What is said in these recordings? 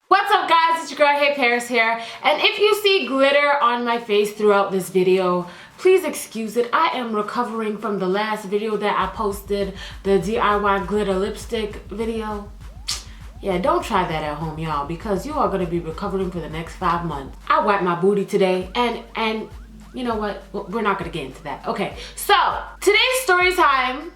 What's up guys, it's your girl HeyParis here, and if you see glitter on my face throughout this video, please excuse it. I am recovering from the last video that I posted, the DIY glitter lipstick video. Yeah, don't try that at home, y'all, because you are going to be recovering for the next 5 months. I wiped my booty today, and you know what? We're not going to get into that. Okay, so today's story time,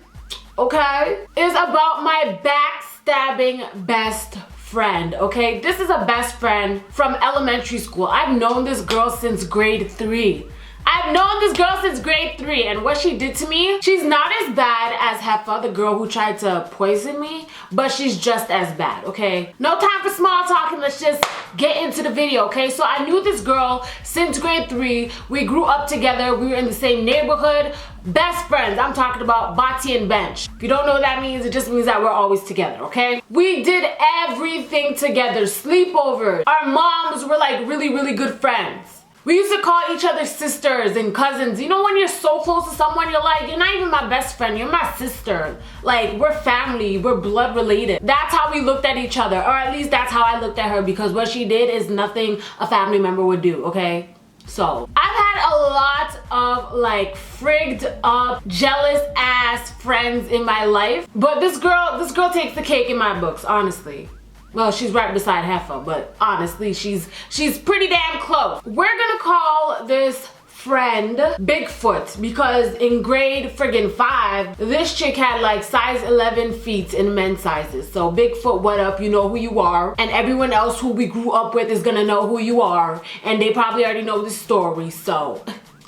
okay, is about my backstabbing best friend, okay? This is a best friend from elementary school. I've known this girl since grade 3. I've known this girl since grade 3, and what she did to me, she's not as bad as Heffa, the girl who tried to poison me, but she's just as bad, okay? No time for small talking, let's just get into the video, okay? So I knew this girl since grade 3. We grew up together, we were in the same neighborhood, best friends. I'm talking about Bati and Bench. If you don't know what that means, it just means that we're always together, okay? We did everything together, sleepovers. Our moms were like really good friends. We used to call each other sisters and cousins. You know when you're so close to someone, you're like, you're not even my best friend, you're my sister. Like, we're family, we're blood related. That's how we looked at each other, or at least that's how I looked at her, because what she did is nothing a family member would do, okay? So, I've had a lot of like frigged up, jealous ass friends in my life, but this girl takes the cake in my books, honestly. Well, she's right beside Heffa, but honestly, she's pretty damn close. We're gonna call this friend Bigfoot, because in grade friggin' 5, this chick had like size 11 feet in men's sizes. So Bigfoot, what up? You know who you are, and everyone else who we grew up with is gonna know who you are, and they probably already know the story. So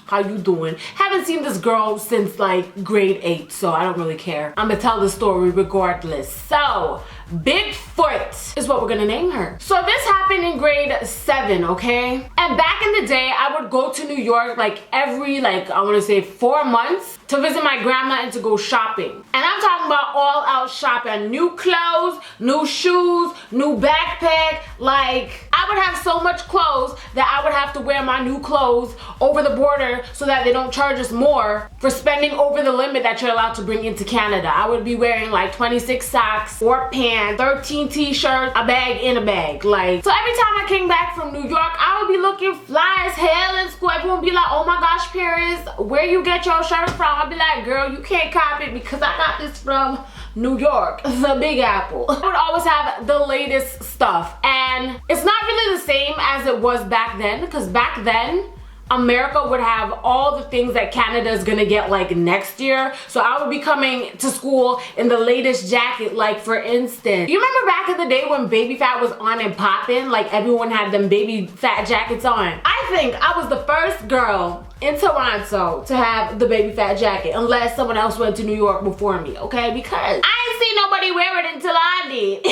how you doing? Haven't seen this girl since like grade 8, so I don't really care. I'm gonna tell the story regardless. So Bigfoot is what we're gonna name her. So this happened in grade 7, okay? And back in the day, I would go to New York like every, like, I wanna say 4 months to visit my grandma and to go shopping. And I'm talking about all out shopping. New clothes, new shoes, new backpack. Like, I would have so much clothes that I would have to wear my new clothes over the border so that they don't charge us more for spending over the limit that you're allowed to bring into Canada. I would be wearing like 26 socks, 4 pants, 13 t-shirts, a bag in a bag. Like, so every time I came back from New York, I would be looking fly as hell in school. Everyone would be like, oh my gosh, Paris, where you get your shirt from? I'd be like, girl, you can't copy it because I got this from New York, the Big Apple. I would always have the latest stuff, and it's not really the same as it was back then, because back then America would have all the things that Canada is gonna get like next year. So I would be coming to school in the latest jacket. Like, for instance, you remember back in the day when baby fat was on and popping? Like, everyone had them baby fat jackets on. I think I was the first girl in Toronto to have the baby fat jacket, unless someone else went to New York before me, okay? Because I ain't seen nobody wear it until I did.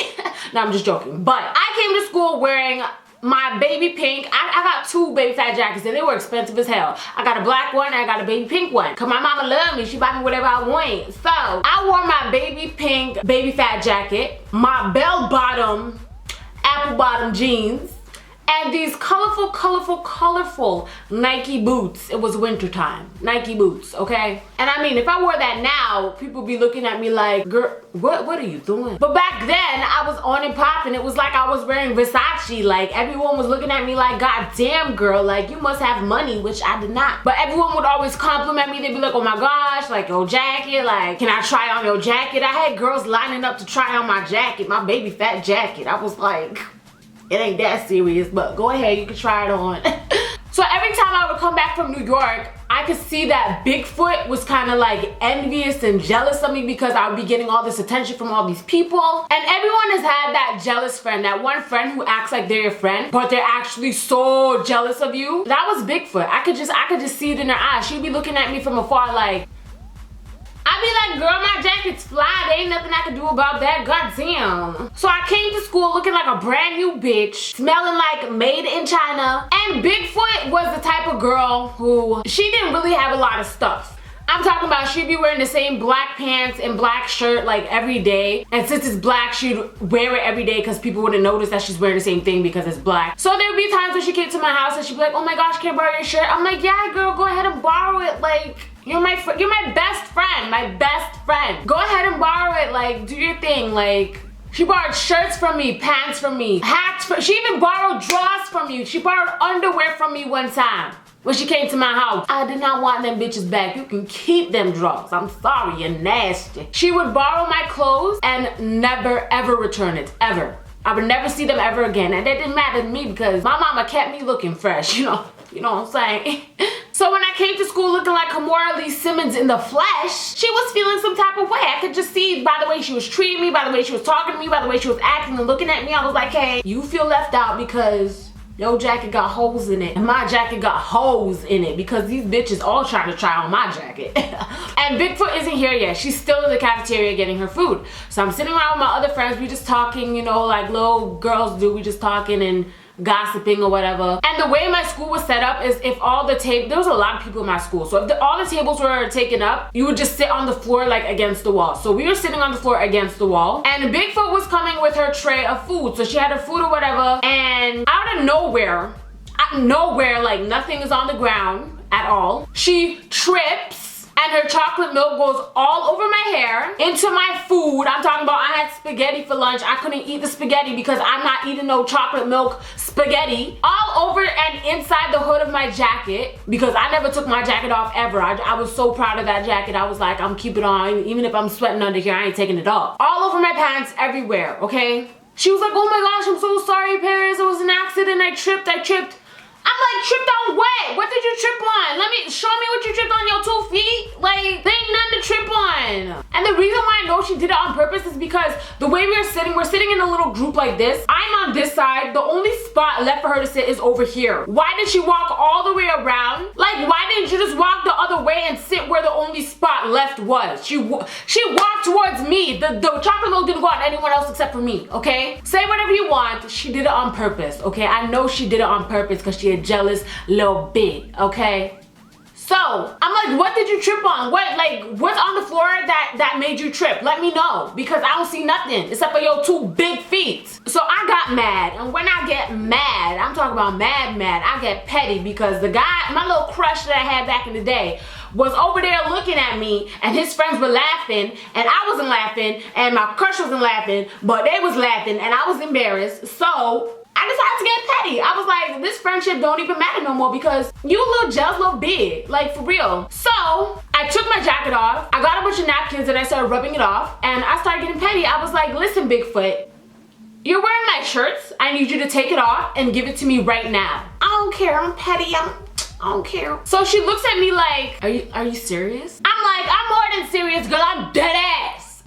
No, I'm just joking. But I came to school wearing my baby pink. I got 2 baby fat jackets, and they were expensive as hell. I got a black one and I got a baby pink one, cause my mama loved me. She bought me whatever I want. So I wore my baby pink baby fat jacket, my bell bottom apple bottom jeans, and these colorful Nike boots. It was winter time. Nike boots, okay? And I mean, if I wore that now, people be looking at me like, girl, what are you doing? But back then, I was on and popping. It was like I was wearing Versace. Like, everyone was looking at me like, God damn, girl, like, you must have money, which I did not. But everyone would always compliment me. They'd be like, oh my gosh, like, your jacket, like, can I try on your jacket? I had girls lining up to try on my jacket, my baby fat jacket. I was like, it ain't that serious, but go ahead, you can try it on. So every time I would come back from New York, I could see that Bigfoot was kind of like envious and jealous of me because I would be getting all this attention from all these people. And everyone has had that jealous friend, that one friend who acts like they're your friend, but they're actually so jealous of you. That was Bigfoot. I could just see it in her eyes. She'd be looking at me from afar like, I'd be like, girl, my jacket's fly. There ain't nothing I can do about that. Goddamn. So I came to school looking like a brand new bitch, smelling like made in China. And Bigfoot was the type of girl who, she didn't really have a lot of stuff. I'm talking about she'd be wearing the same black pants and black shirt like every day. And since it's black, she'd wear it every day because people wouldn't notice that she's wearing the same thing because it's black. So there would be times when she came to my house and she'd be like, oh my gosh, can I borrow your shirt? I'm like, yeah, girl, go ahead and borrow it. Like, you're my best friend, my best friend. Go ahead and borrow it, like, do your thing, like, She borrowed shirts from me, pants from me, hats from, she even borrowed drawers from me. She borrowed underwear from me one time when she came to my house. I did not want them bitches back. You can keep them drawers. I'm sorry, you're nasty. She would borrow my clothes and never ever return it, ever. I would never see them ever again. And that didn't matter to me because my mama kept me looking fresh, you know what I'm saying? So when I came to school looking like Kamora Lee Simmons in the flesh, she was feeling some type of way. I could just see by the way she was treating me, by the way she was talking to me, by the way she was acting and looking at me. I was like, hey, you feel left out because your jacket got holes in it and my jacket got holes in it because these bitches all trying to try on my jacket. And Bigfoot isn't here yet. She's still in the cafeteria getting her food. So I'm sitting around with my other friends. We just talking, you know, like little girls do. We just talking and gossiping or whatever. And the way my school was set up is if all the there was a lot of people in my school, so if all the tables were taken up, you would just sit on the floor like against the wall. So we were sitting on the floor against the wall, and Bigfoot was coming with her tray of food. So she had her food or whatever, and out of nowhere, like nothing is on the ground at all, she trips and her chocolate milk goes all over my hair, into my food. I'm talking about I had spaghetti for lunch. I couldn't eat the spaghetti because I'm not eating no chocolate milk spaghetti. All over and inside the hood of my jacket because I never took my jacket off ever. I was so proud of that jacket. I was like, I'm keeping it on. Even if I'm sweating under here, I ain't taking it off. All over my pants, everywhere, okay? She was like, oh my gosh, I'm so sorry, Paris. It was an accident. I tripped. I'm like, tripped on what? What did you trip on? Show me what you tripped on your 2 feet. Like, there ain't nothing to trip on. And the reason why I know she did it on purpose is because the way we're sitting in a little group like this. I'm on this side. The only spot left for her to sit is over here. Why did she walk all the way around? Like, why didn't you just walk the other way and sit where the only spot left was? She walked towards me. The chocolate milk didn't go on anyone else except for me, okay? Say whatever you want. She did it on purpose, okay? I know she did it on purpose because she a jealous little bit, okay? So I'm like, what did you trip on? What's on the floor that made you trip? Let me know, because I don't see nothing except for your 2 big feet. So I got mad, and when I get mad, I'm talking about mad, I get petty because the guy, my little crush that I had back in the day, was over there looking at me, and his friends were laughing, and I wasn't laughing, and my crush wasn't laughing, but they was laughing, and I was embarrassed. So I decided to get petty. I was like, this friendship don't even matter no more because you a little jealous little big, like for real. So I took my jacket off, I got a bunch of napkins and I started rubbing it off, and I started getting petty. I was like, listen, Bigfoot, you're wearing my shirts. I need you to take it off and give it to me right now. I don't care, I'm petty, I don't care. So she looks at me like, are you serious? I'm like, I'm more than serious, girl. I'm dead ass.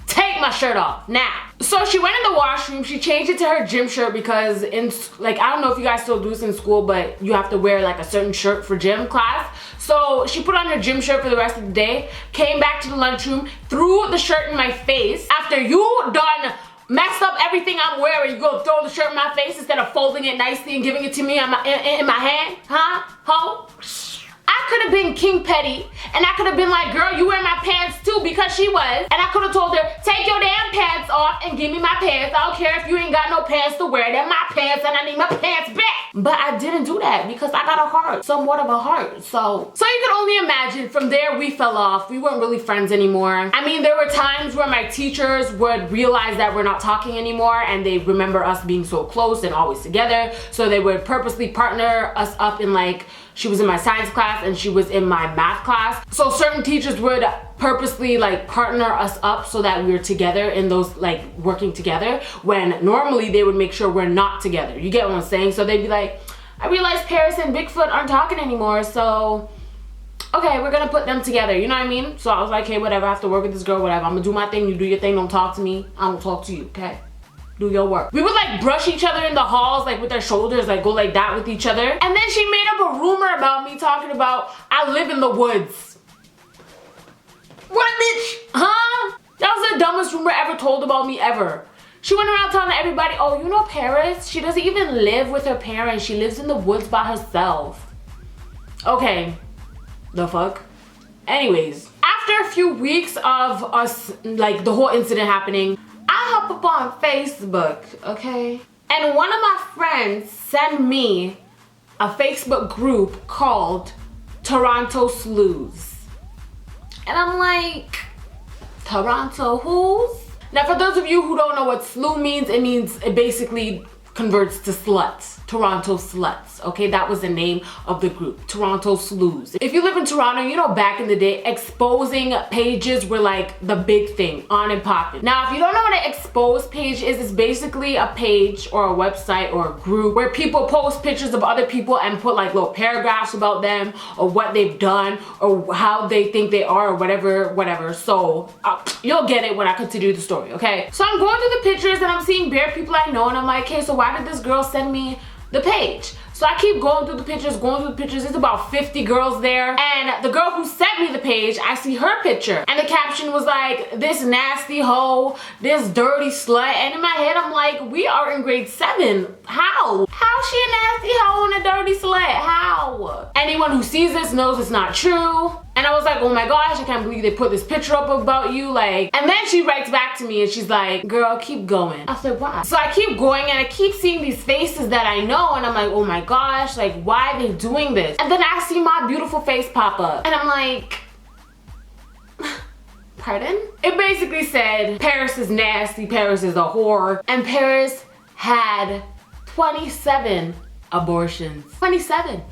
Take my shirt off now. So she went in the washroom, she changed it to her gym shirt because I don't know if you guys still do this in school, but you have to wear like a certain shirt for gym class. So she put on her gym shirt for the rest of the day, came back to the lunchroom, threw the shirt in my face. After you done messed up everything I'm wearing, you go throw the shirt in my face instead of folding it nicely and giving it to me in my hand, huh? Ho? I could have been King Petty, and I could have been like, girl, you wear my pants too, because she was. And I could have told her, take your damn pants off and give me my pants. I don't care if you ain't got no pants to wear. They're my pants and I need my pants back. But I didn't do that because I got a heart, somewhat of a heart. So you can only imagine, from there we fell off. We weren't really friends anymore. I mean, there were times where my teachers would realize that we're not talking anymore, and they remember us being so close and always together. So they would purposely partner us up in, like, she was in my science class and she was in my math class. So certain teachers would purposely like partner us up so that we were together in those, like, working together, when normally they would make sure we're not together. You get what I'm saying? So they'd be like, I realized Paris and Bigfoot aren't talking anymore, so okay, we're gonna put them together, you know what I mean? So I was like, hey, whatever, I have to work with this girl, whatever. I'm gonna do my thing, you do your thing, don't talk to me, I don't talk to you, okay? Do your work. We would like brush each other in the halls, like with our shoulders, like go like that with each other. And then she made up a rumor about me talking about I live in the woods. What, bitch? Huh? That was the dumbest rumor ever told about me ever. She went around telling everybody, oh, you know Paris? She doesn't even live with her parents. She lives in the woods by herself. Okay, the fuck? Anyways, after a few weeks of us, like the whole incident happening, I hop up on Facebook, okay? And one of my friends sent me a Facebook group called Toronto Slews. And I'm like, Toronto who's? Now, for those of you who don't know what SLU means, it basically converts to sluts. Toronto Sluts, okay? That was the name of the group, Toronto Slews. If you live in Toronto, you know back in the day, exposing pages were like the big thing, on and popping. Now, if you don't know what an exposed page is, it's basically a page or a website or a group where people post pictures of other people and put like little paragraphs about them or what they've done or how they think they are or whatever. So you'll get it when I continue the story, okay? So I'm going through the pictures and I'm seeing bare people I know and I'm like, okay, so why did this girl send me the page? So I keep going through the pictures, There's about 50 girls there. And the girl who sent me the page, I see her picture. And the caption was like, this nasty hoe, this dirty slut. And in my head, I'm like, we are in grade 7. How? How's she a nasty hoe and a dirty slut? How? Anyone who sees this knows it's not true. And I was like, oh my gosh, I can't believe they put this picture up about you. Like, and then she writes back to me and she's like, girl, keep going. I said, why? So I keep going and I keep seeing these faces that I know and I'm like, oh my gosh, like, why are they doing this? And then I see my beautiful face pop up and I'm like, pardon? It basically said, Paris is nasty, Paris is a whore, and Paris had 27 abortions. 27.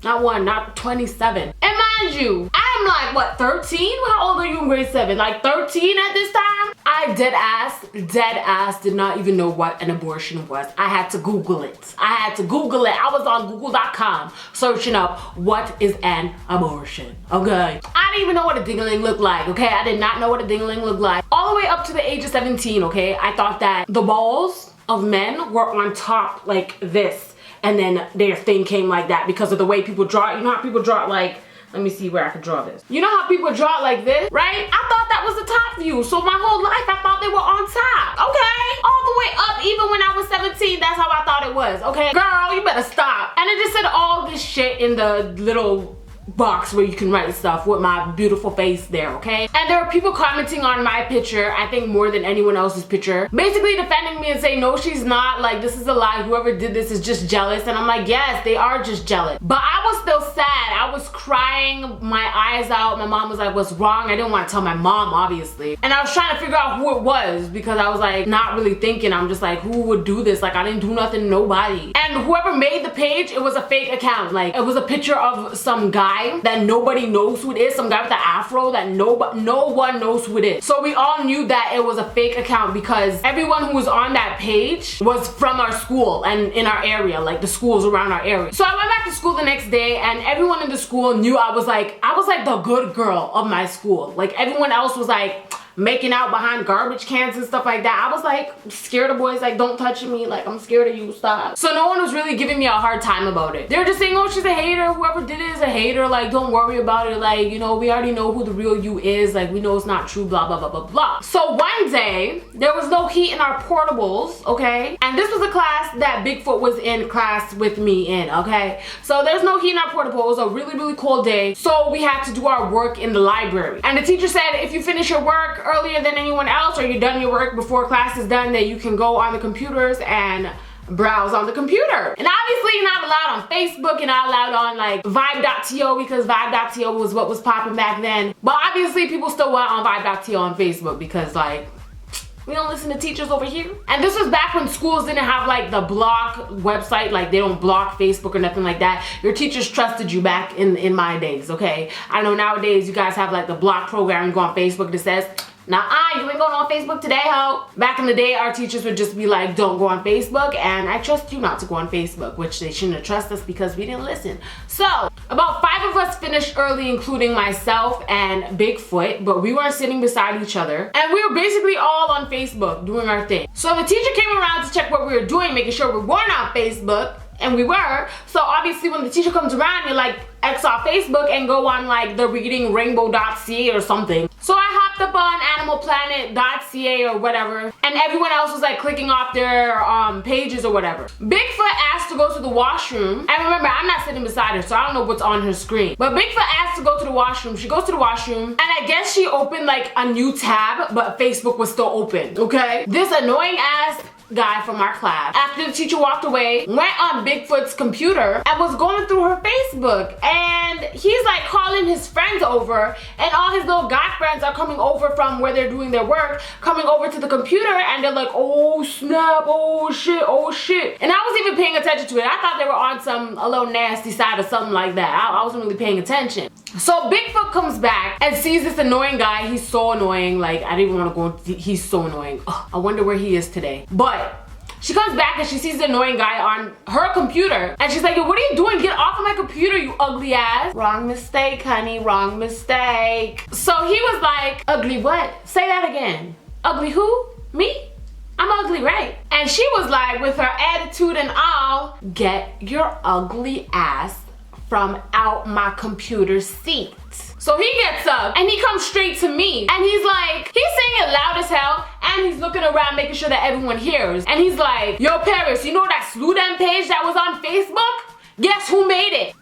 Not one, not 27. And mind you, I'm like, what, 13? How old are you in grade 7? Like 13 at this time? I dead ass did not even know what an abortion was. I had to Google it. I was on google.com searching up what is an abortion, okay? I didn't even know what a ding-a-ling looked like, okay? I did not know what a ding-a-ling looked like. All the way up to the age of 17, okay? I thought that the balls of men were on top like this. And then their thing came like that because of the way people draw it. You know how people draw it like, let me see where I can draw this. You know how people draw it like this, right? I thought that was the top view. So my whole life I thought they were on top, okay? All the way up, even when I was 17, that's how I thought it was, okay? Girl, you better stop. And it just said all this shit in the little box where you can write stuff with my beautiful face there, okay? And there were people commenting on my picture, I think more than anyone else's picture, basically defending me and saying, no, she's not, like, this is a lie, whoever did this is just jealous. And I'm like, yes, they are just jealous. But I was still sad. I was crying my eyes out. My mom was like, what's wrong? I didn't want to tell my mom, obviously. And I was trying to figure out who it was because I was like, not really thinking. I'm just like, who would do this? Like, I didn't do nothing to nobody. And whoever made the page, it was a fake account. Like, it was a picture of some guy that nobody knows who it is, some guy with an afro that no one knows who it is. So we all knew that it was a fake account because everyone who was on that page was from our school and in our area, like the schools around our area. So I went back to school the next day and everyone in the school knew I was like the good girl of my school. Like everyone else was like making out behind garbage cans and stuff like that. I was like scared of boys, like, don't touch me, like, I'm scared of you, stop. So no one was really giving me a hard time about it. They were just saying, oh, she's a hater, whoever did it is a hater, like, don't worry about it, like, you know, we already know who the real you is, like, we know it's not true, blah blah blah blah blah. So one day there was no heat in our portables, okay, and this was a class that Bigfoot was in class with me in, okay, so there's no heat in our portables. It was a really cold day, so we had to do our work in the library, and the teacher said if you finish your work earlier than anyone else or you're done your work before class is done, that you can go on the computers and browse on the computer. And obviously you're not allowed on Facebook, you're not allowed on like vibe.to because vibe.to was what was popping back then. But obviously people still went on vibe.to on Facebook because like, we don't listen to teachers over here. And this was back when schools didn't have like the block website, like they don't block Facebook or nothing like that. Your teachers trusted you back in my days, okay? I know nowadays you guys have like the block program, you go on Facebook that says, nah, you ain't going on Facebook today, ho. Back in the day, our teachers would just be like, don't go on Facebook, and I trust you not to go on Facebook, which they shouldn't have trusted us because we didn't listen. So, about 5 of us finished early, including myself and Bigfoot, but we weren't sitting beside each other, and we were basically all on Facebook doing our thing. So the teacher came around to check what we were doing, making sure we weren't on Facebook, and we were. So obviously when the teacher comes around, you're like, X off Facebook and go on like the reading rainbow.ca or something. So I hopped up on animalplanet.ca or whatever, and everyone else was like clicking off their pages or whatever. Bigfoot asked to go to the washroom, and remember, I'm not sitting beside her, so I don't know what's on her screen. But Bigfoot asked to go to the washroom. She goes to the washroom, and I guess she opened like a new tab, but Facebook was still open, okay? This annoying ass guy from our class, after the teacher walked away, went on Bigfoot's computer and was going through her Facebook. And he's like calling his friends over, and all his little guy friends are coming over from where they're doing their work, coming over to the computer, and they're like, oh snap, oh shit, oh shit. And I wasn't even paying attention to it. I thought they were on a little nasty side or something like that. I wasn't really paying attention. So Bigfoot comes back and sees this annoying guy. He's so annoying. Like, I didn't even want to go. He's so annoying. Ugh, I wonder where he is today. But she comes back and she sees the annoying guy on her computer. And she's like, yo, what are you doing? Get off of my computer, you ugly ass. Wrong mistake, honey. Wrong mistake. So he was like, ugly what? Say that again. Ugly who? Me? I'm ugly, right? And she was like, with her attitude and all, get your ugly ass from out my computer seat. So he gets up and he comes straight to me, and he's like, he's saying it loud as hell, and he's looking around making sure that everyone hears. And he's like, yo Paris, you know that Slew Them page that was on Facebook? Guess who made it?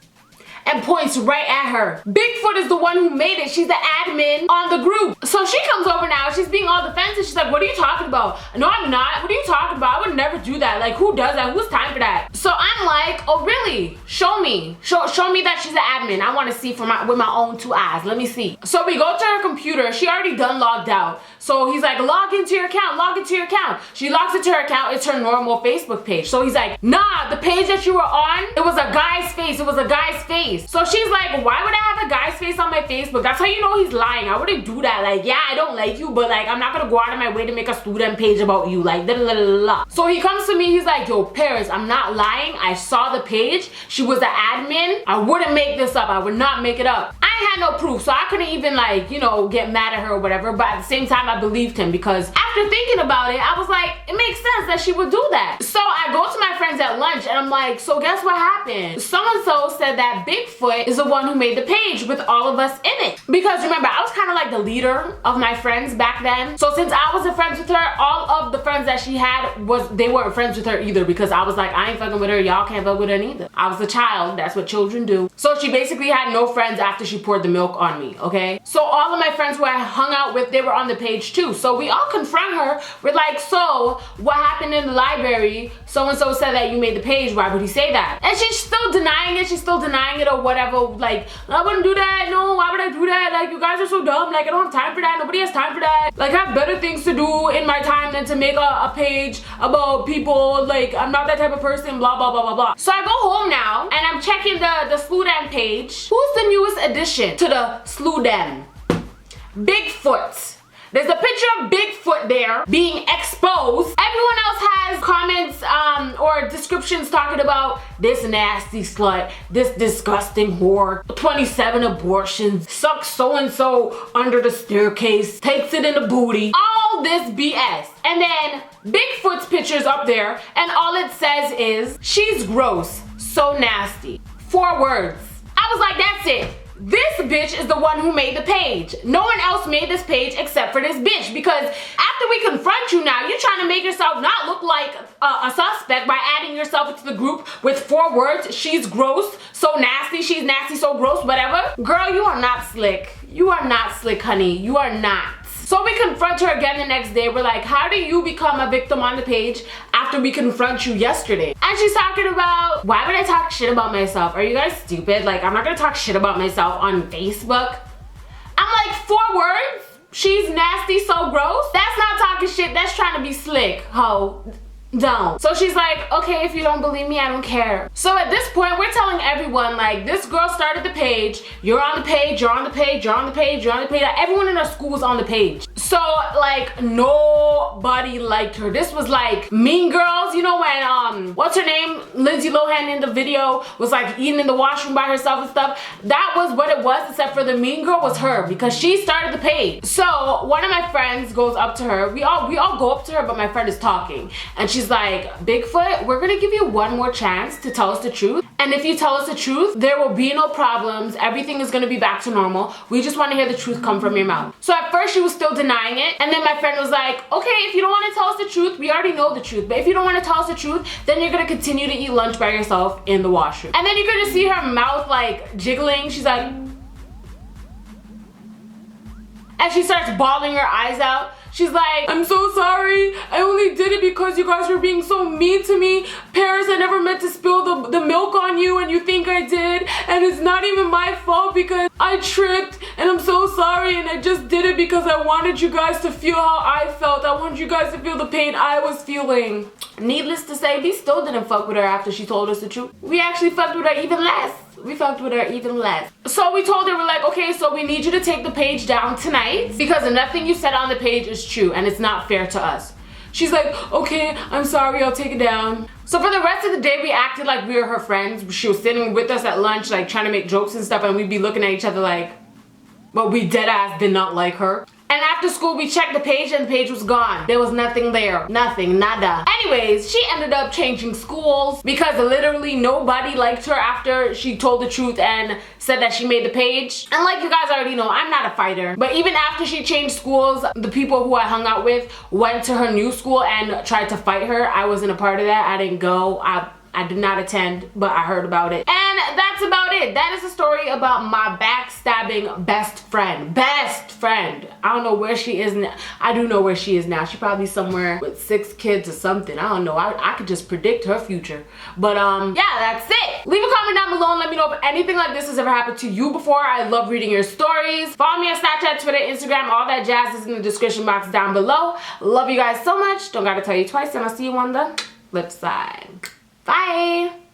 And points right at her. Bigfoot is the one who made it. She's the admin on the group. So she comes over now. She's being all defensive. She's like, what are you talking about? No, I'm not. What are you talking about? I would never do that. Like, who does that? Who's time for that? So I'm like, oh, really? Show me. Show me that she's an admin. I want to see with my own two eyes. Let me see. So we go to her computer. She already done logged out. So he's like, log into your account. Log into your account. She logs into her account. It's her normal Facebook page. So he's like, nah, the page that you were on, it was a guy's face. It was a guy's face. So she's like, why would I have a guy's face on my Facebook? That's how you know he's lying. I wouldn't do that. Like, yeah, I don't like you, but like, I'm not gonna go out of my way to make a student page about you. Like, da da da da da. So he comes to me, he's like, yo, Paris, I'm not lying. I saw the page. She was the admin. I wouldn't make this up. I would not make it up. I had no proof, so I couldn't even like, you know, get mad at her or whatever. But at the same time, I believed him, because after thinking about it, I was like, it makes sense that she would do that. So I go to my friends at lunch and I'm like, so guess what happened? So-and-so said that Bigfoot is the one who made the page with all of us in it. Because remember, I was kind of like the leader of my friends back then. So since I wasn't friends with her, all of the friends that she had they weren't friends with her either, because I was like, I ain't fucking with her, y'all can't fuck with her neither. I was a child, that's what children do. So she basically had no friends after she poured the milk on me, okay? So all of my friends who I hung out with, they were on the page too. So we all confront her. We're like, so what happened in the library? So-and-so said that you made the page. Why would he say that? And she's still denying it. She's still denying it or whatever. Like, I wouldn't do that. No, why would I do that? Like, you guys are so dumb. Like, I don't have time for that. Nobody has time for that. Like, I have better things to do in my time than to make a page about people. Like, I'm not that type of person, blah, blah, blah, blah, blah. So I go home now and I'm checking the Slew Them page. Who's the newest addition to the Slew Them? Bigfoot. There's a picture of Bigfoot there being exposed. Everyone else has comments or descriptions talking about this nasty slut, this disgusting whore, 27 abortions, sucks so-and-so under the staircase, takes it in the booty, all this BS. And then Bigfoot's picture's up there and all it says is, she's gross, so nasty. 4 words. I was like, that's it. This bitch is the one who made the page. No one else made this page except for this bitch, because after we confront you now, you're trying to make yourself not look like a suspect by adding yourself into the group with 4 words. She's gross, so nasty, she's nasty, so gross, whatever. Girl, you are not slick. You are not slick, honey. You are not. So we confront her again the next day. We're like, how do you become a victim on the page after we confront you yesterday? And she's talking about, why would I talk shit about myself? Are you guys stupid? Like, I'm not gonna talk shit about myself on Facebook. I'm like, 4 words? She's nasty, so gross? That's not talking shit, that's trying to be slick, ho. Don't. So she's like, okay, if you don't believe me, I don't care. So at this point, we're telling everyone, like, this girl started the page, you're on the page, you're on the page, you're on the page, you're on the page. Everyone in our school was on the page. So, like, nobody liked her. This was like Mean Girls, you know when, what's her name? Lindsay Lohan in the video was like eating in the washroom by herself and stuff. That was what it was, except for the mean girl was her, because she started the page. So one of my friends goes up to her. We all go up to her, but my friend is talking. And she's like, Bigfoot, we're gonna give you one more chance to tell us the truth. And if you tell us the truth, there will be no problems. Everything is gonna be back to normal. We just wanna hear the truth come from your mouth. So at first she was still denying it. And then my friend was like, okay, if you don't wanna tell us the truth, we already know the truth. But if you don't wanna tell us the truth, then you're gonna continue to eat lunch by yourself in the washroom. And then you're gonna see her mouth like jiggling. She's like, and she starts bawling her eyes out. She's like, I'm so sorry. I only only did it because you guys were being so mean to me. Paris, I never meant to spill the milk on you and you think I did. And it's not even my fault because I tripped and I'm so sorry and I just did it because I wanted you guys to feel how I felt. I wanted you guys to feel the pain I was feeling. Needless to say, we still didn't fuck with her after she told us the truth. We actually fucked with her even less. We fucked with her even less. So we told her, we're like, okay, so we need you to take the page down tonight because nothing you said on the page is true and it's not fair to us. She's like, okay, I'm sorry, I'll take it down. So for the rest of the day, we acted like we were her friends. She was sitting with us at lunch, like trying to make jokes and stuff, and we'd be looking at each other like, but we dead ass did not like her. And after school, we checked the page and the page was gone. There was nothing there. Nothing, nada. Anyways, she ended up changing schools because literally nobody liked her after she told the truth and said that she made the page. And like you guys already know, I'm not a fighter. But even after she changed schools, the people who I hung out with went to her new school and tried to fight her. I wasn't a part of that. I didn't go. I did not attend, but I heard about it. And that's about it. That is the story about my backstabbing best friend. Best friend. I don't know where she is now. I do know where she is now. She's probably somewhere with 6 kids or something. I don't know. I could just predict her future. But yeah, that's it. Leave a comment down below and let me know if anything like this has ever happened to you before. I love reading your stories. Follow me on Snapchat, Twitter, Instagram. All that jazz is in the description box down below. Love you guys so much. Don't gotta tell you twice, and I'll see you on the flip side. Bye!